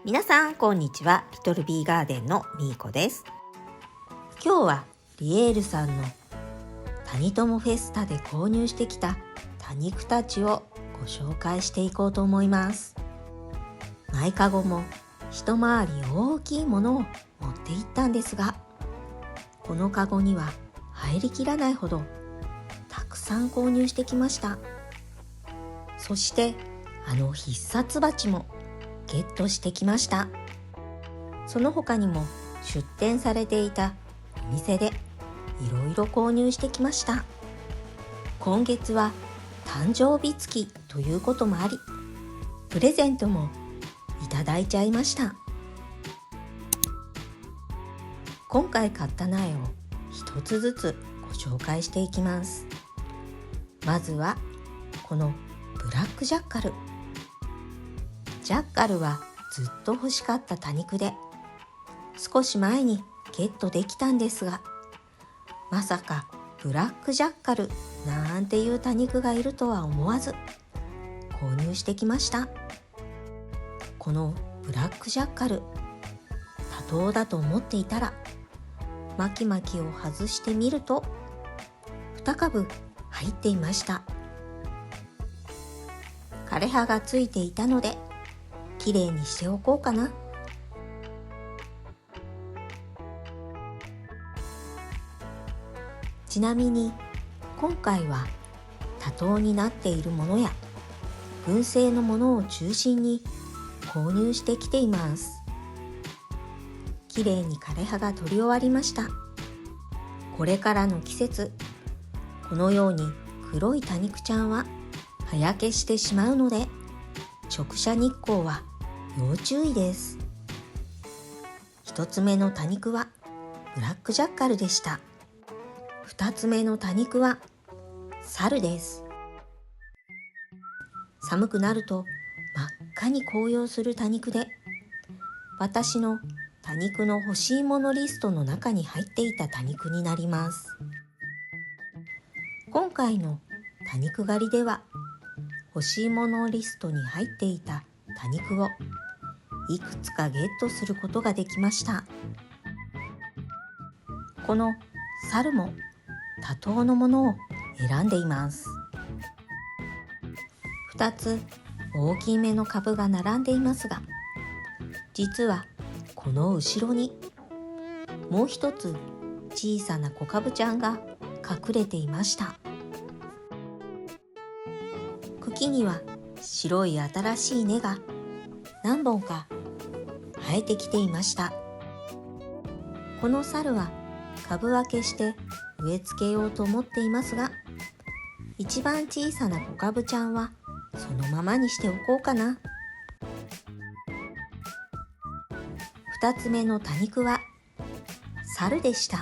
皆さんこんにちは。リトルビーガーデンのみーこです。今日はリエールさんのタニトモフェスタで購入してきた多肉たちをご紹介していこうと思います。マイカゴも一回り大きいものを持っていったんですが、このカゴには入りきらないほどたくさん購入してきました。そして必殺鉢もゲットしてきました。その他にも出店されていたお店でいろいろ購入してきました。今月は誕生日月ということもあり、プレゼントもいただいちゃいました。今回買った苗を一つずつご紹介していきます。まずはこのブラックジャッカル。ジャッカルはずっと欲しかった多肉で、少し前にゲットできたんですが、まさかブラックジャッカルなんていう多肉がいるとは思わず購入してきました。このブラックジャッカル、多頭だと思っていたら、巻き巻きを外してみると2株入っていました。枯れ葉がついていたのできれいにしておこうかな。ちなみに今回は多頭になっているものや群生のものを中心に購入してきています。きれいに枯れ葉が取り終わりました。これからの季節、このように黒い多肉ちゃんは葉焼けしてしまうので、直射日光は要注意です。一つ目の多肉はブラックジャッカルでした。二つ目の多肉はサルです。寒くなると真っ赤に紅葉する多肉で、私の多肉の欲しいものリストの中に入っていた多肉になります。今回の多肉狩りでは、欲しいものリストに入っていた多肉をいくつかゲットすることができました。このサルも多頭のものを選んでいます。2つ大きめの株が並んでいますが、実はこの後ろにもう一つ小さな小株ちゃんが隠れていました。茎には白い新しい根が何本か生えてきていました。このサルは株分けして植え付けようと思っていますが、一番小さな小株ちゃんはそのままにしておこうかな。二つ目の多肉はサルでした。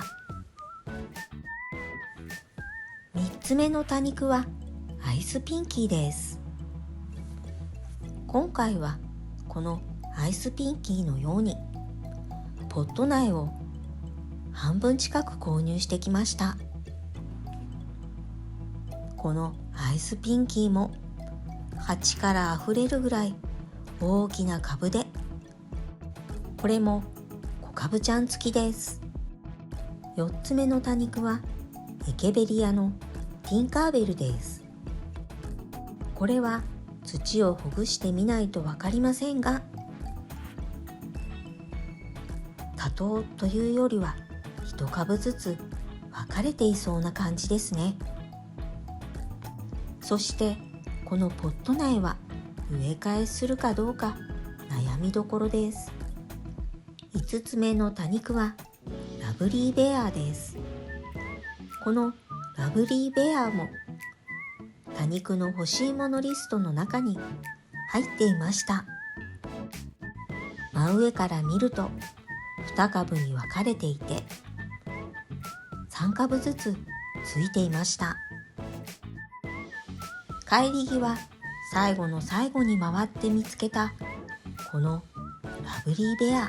三つ目の多肉はアイスピンキーです。今回はこのアイスピンキーのようにポット苗を半分近く購入してきました。このアイスピンキーも鉢からあふれるぐらい大きな株で、これも小株ちゃん付きです。4つ目の多肉はエケベリアのティンカーベルです。これは土をほぐしてみないと分かりませんが、多頭というよりは一株ずつ分かれていそうな感じですね。そしてこのポット苗は植え替えするかどうか悩みどころです。5つ目の多肉はラブリーベアです。このラブリーベアも多肉の欲しいものリストの中に入っていました。真上から見ると2株に分かれていて、3株ずつついていました。帰り際、最後の最後に回って見つけたこのラブリーベア、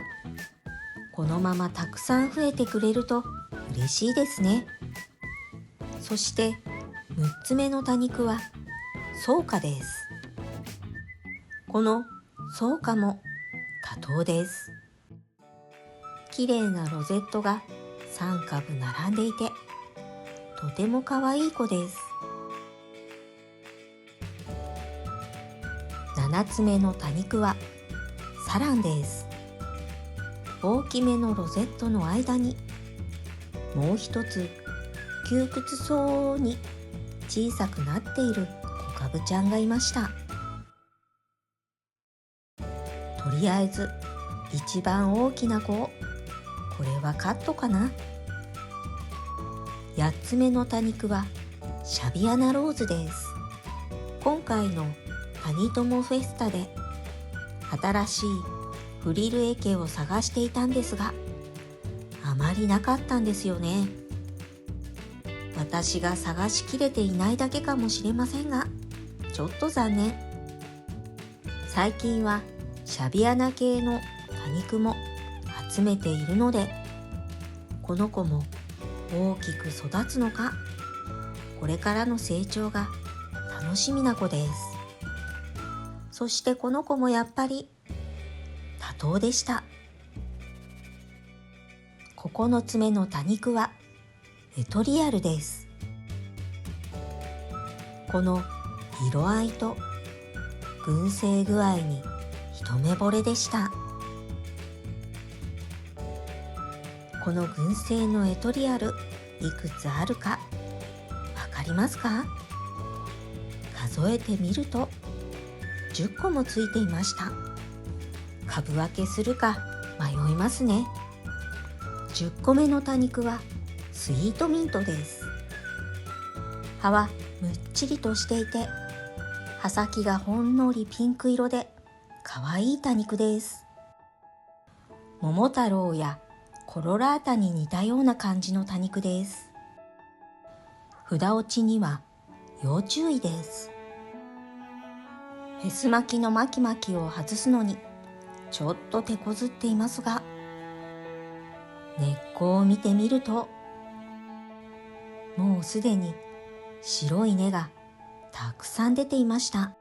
このままたくさん増えてくれると嬉しいですね。そして6つ目の多肉はソウカです。このソウカも花頭です。綺麗なロゼットが3株並んでいて、とても可愛い子です。7つ目の多肉はサランです。大きめのロゼットの間にもう一つ窮屈そうに小さくなっている小カブちゃんがいました。とりあえず一番大きな子を、これはカットかな。8つ目の多肉はシャビアナローズです。今回のタニトモフェスタで新しいフリルエケを探していたんですが、あまりなかったんですよね。私が探しきれていないだけかもしれませんが、ちょっと残念。最近はシャビアナ系の多肉も集めているので、この子も大きく育つのか、これからの成長が楽しみな子です。そしてこの子もやっぱり多頭でした。9つ目の多肉はエトリアルです。この色合いと群生具合に一目惚れでした。この群生のエトリアル、いくつあるかわかりますか？数えてみると10個もついていました。株分けするか迷いますね。10個目の多肉はスイートミントです。葉はむっちりとしていて、葉先がほんのりピンク色で可愛い多肉です。桃太郎やコロラータに似たような感じの多肉です。札落ちには要注意です。フェス巻きの巻き巻きを外すのにちょっと手こずっていますが、根っこを見てみると、もうすでに白い根がたくさん出ていました。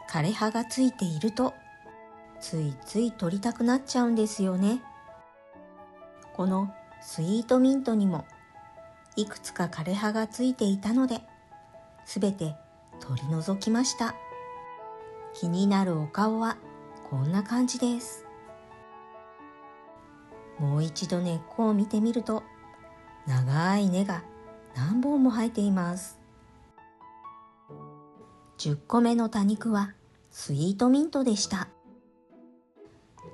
枯れ葉がついているとついつい取りたくなっちゃうんですよね。このスイートミントにもいくつか枯れ葉がついていたので、すべて取り除きました。気になるお顔はこんな感じです。もう一度根っこを見てみると、長い根が何本も生えています。10個目の多肉はスイートミントでした。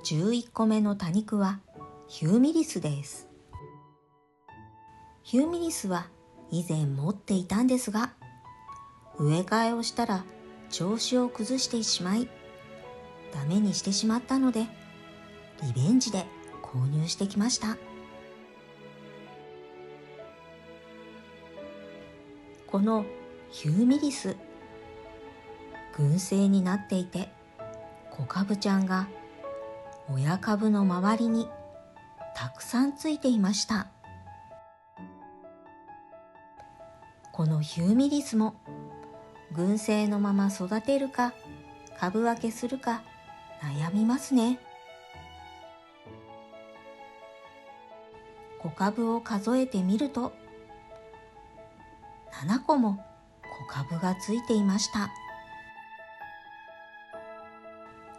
11個目の多肉はヒューミリスです。ヒューミリスは以前持っていたんですが、植え替えをしたら調子を崩してしまい、ダメにしてしまったので、リベンジで購入してきました。このヒューミリス、群生になっていて、子株ちゃんが親株の周りにたくさんついていました。このヒューミリスも群生のまま育てるか株分けするか悩みますね。子株を数えてみると7個も子株がついていました。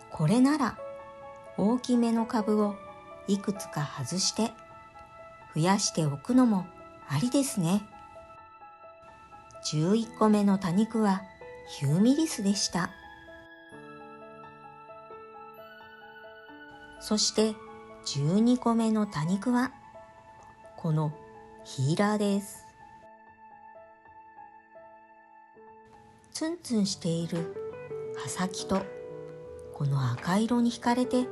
これなら大きめの株をいくつか外して増やしておくのもありですね。11個目の多肉はヒューミリスでした。そして12個目の多肉はこのヒーラーです。ツンツンしている葉先とこの赤色に惹かれて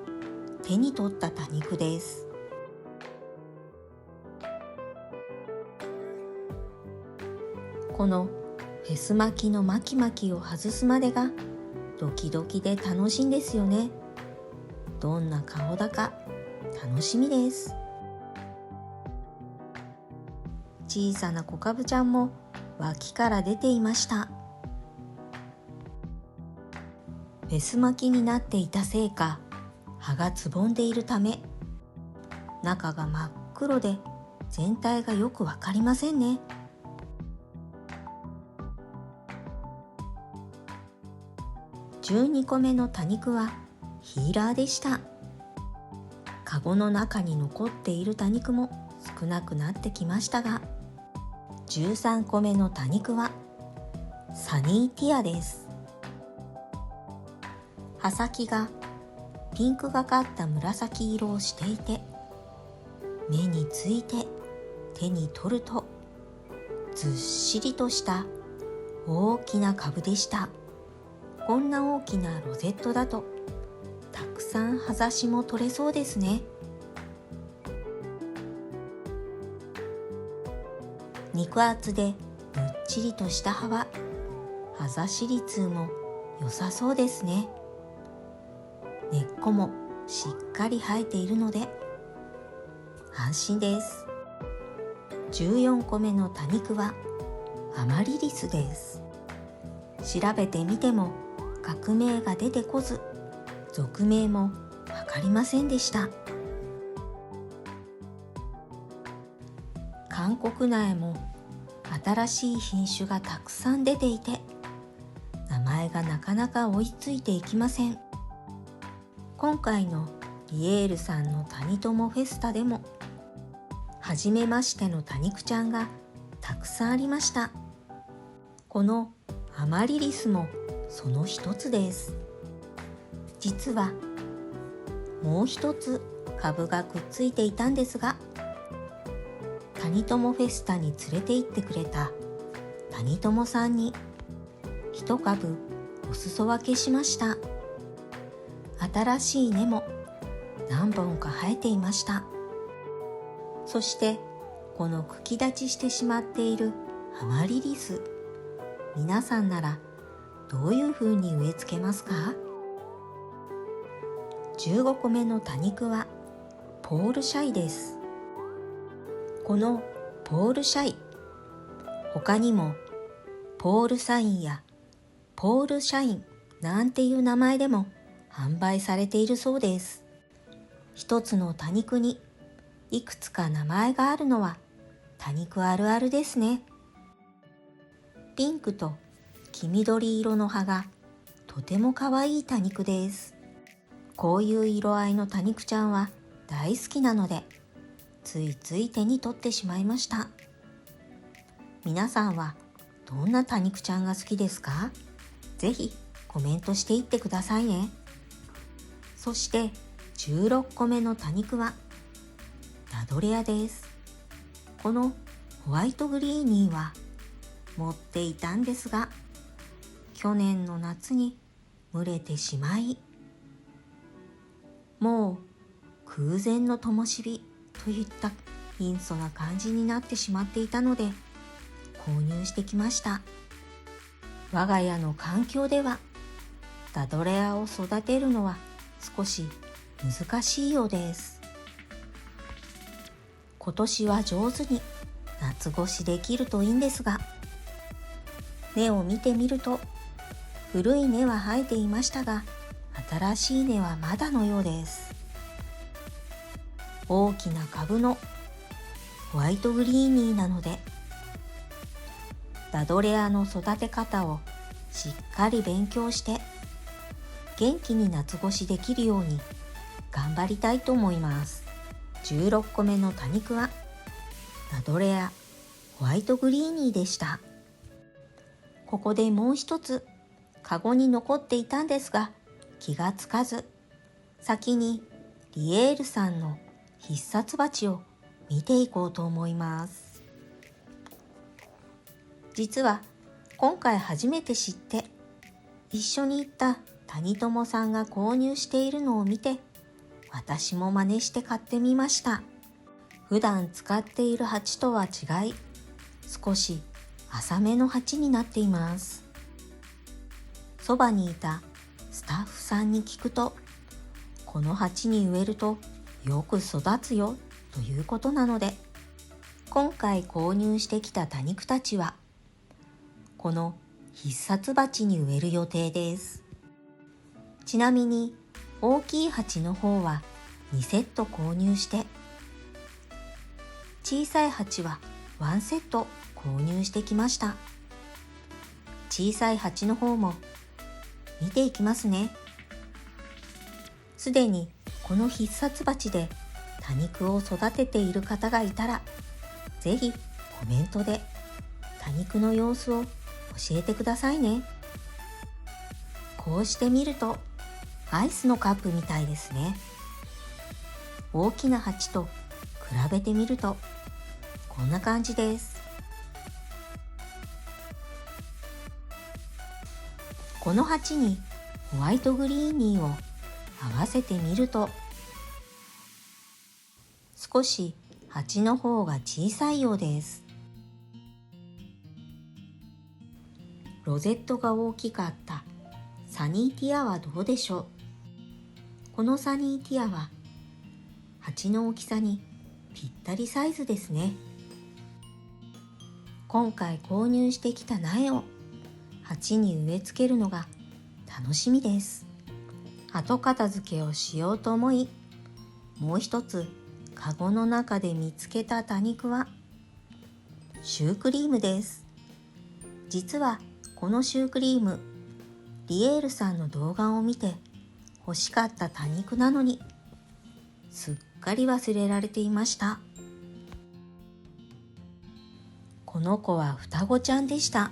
手に取った多肉です。このフェス巻きの巻き巻きを外すまでがドキドキで楽しいんですよね。どんな顔だか楽しみです。小さな子株ちゃんも脇から出ていました。フェス巻きになっていたせいか葉がつぼんでいるため中が真っ黒で全体がよくわかりませんね。12個目の多肉はヒーラーでした。カゴの中に残っている多肉も少なくなってきましたが、13個目の多肉はサニーティアです。葉先がピンクがかった紫色をしていて、目について手に取るとずっしりとした大きな株でした。こんな大きなロゼットだとたくさん葉ざしも取れそうですね。肉厚でむっちりとした葉は葉ざし率も良さそうですね。根っこもしっかり生えているので安心です。14個目の多肉はアマリリスです。調べてみても学名が出てこず、属名もわかりませんでした。韓国内も新しい品種がたくさん出ていて、名前がなかなか追いついていきません。今回のリエールさんのタニトモフェスタでも初めましての多肉ちゃんがたくさんありました。このアマリリスもその一つです。実はもう一つ株がくっついていたんですが、タニトモフェスタに連れて行ってくれたタニトモさんに一株お裾分けしました。新しい根も何本か生えていました。そしてこの茎立ちしてしまっているアマリリス、皆さんならどういう風に植え付けますか？15個目の多肉はポールシャイです。このポールシャイ、他にもポールサインやポールシャインなんていう名前でも販売されているそうです。一つの多肉にいくつか名前があるのは多肉あるあるですね。ピンクと黄緑色の葉がとても可愛い多肉です。こういう色合いの多肉ちゃんは大好きなので、ついつい手に取ってしまいました。皆さんはどんな多肉ちゃんが好きですか？ぜひコメントしていってくださいね。そして16個目の多肉はダドレアです。このホワイトグリーニーは持っていたんですが、去年の夏に蒸れてしまい、もう空前の灯火といった貧相な感じになってしまっていたので購入してきました。我が家の環境ではダドレアを育てるのは少し難しいようです。今年は上手に夏越しできるといいんですが、根を見てみると古い根は生えていましたが、新しい根はまだのようです。大きな株のホワイトグリーニーなので、ダドレアの育て方をしっかり勉強して元気に夏越しできるように頑張りたいと思います。16個目の多肉はダドレアホワイトグリーニーでした。ここでもう一つカゴに残っていたんですが気がつかず、先にリエールさんの必殺鉢を見ていこうと思います。実は今回初めて知って、一緒に行った谷友さんが購入しているのを見て、私も真似して買ってみました。普段使っている鉢とは違い、少し浅めの鉢になっています。そばにいたスタッフさんに聞くと、この鉢に植えるとよく育つよということなので、今回購入してきた多肉たちはこの必殺鉢に植える予定です。ちなみに大きい鉢の方は2セット購入して、小さい鉢は1セット購入してきました。小さい鉢の方も見ていきますね。すでにこの必殺鉢で多肉を育てている方がいたら、ぜひコメントで多肉の様子を教えてくださいね。こうして見るとアイスのカップみたいですね。大きな鉢と比べてみるとこんな感じです。この鉢にホワイトグリーニーを合わせてみると、少し鉢の方が小さいようです。ロゼットが大きかったサニーティアはどうでしょう。このサニーティアは鉢の大きさにぴったりサイズですね。今回購入してきた苗を鉢に植え付けるのが楽しみです。後片付けをしようと思い、もう一つカゴの中で見つけた多肉はシュークリームです。実はこのシュークリーム、リエールさんの動画を見て欲しかった多肉なのに、すっかり忘れられていました。この子は双子ちゃんでした。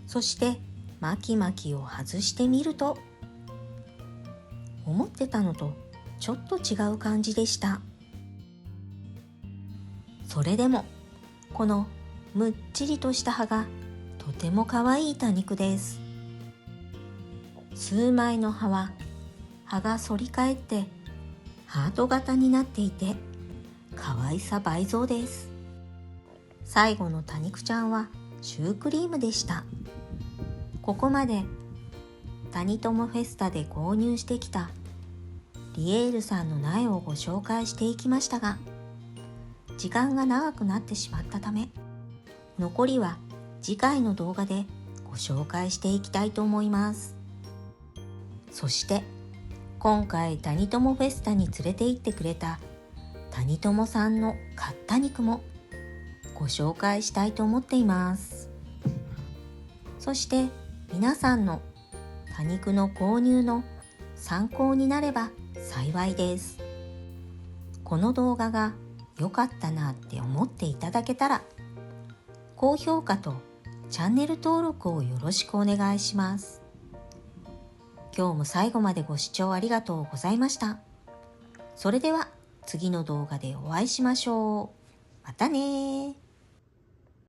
そして巻きを外してみると、思ってたのとちょっと違う感じでした。それでもこのむっちりとした葉がとても可愛い多肉です。数枚の葉は葉が反り返ってハート型になっていて可愛さ倍増です。最後の多肉ちゃんはシュークリームでした。ここまでタニトモフェスタで購入してきたリエールさんの苗をご紹介していきましたが、時間が長くなってしまったため、残りは次回の動画でご紹介していきたいと思います。そして今回タニトモフェスタに連れて行ってくれたタニトモさんの買った肉もご紹介したいと思っています。そして皆さんの多肉の購入の参考になれば幸いです。この動画が良かったなって思っていただけたら、高評価とチャンネル登録をよろしくお願いします。今日も最後までご視聴ありがとうございました。それでは次の動画でお会いしましょう。またね。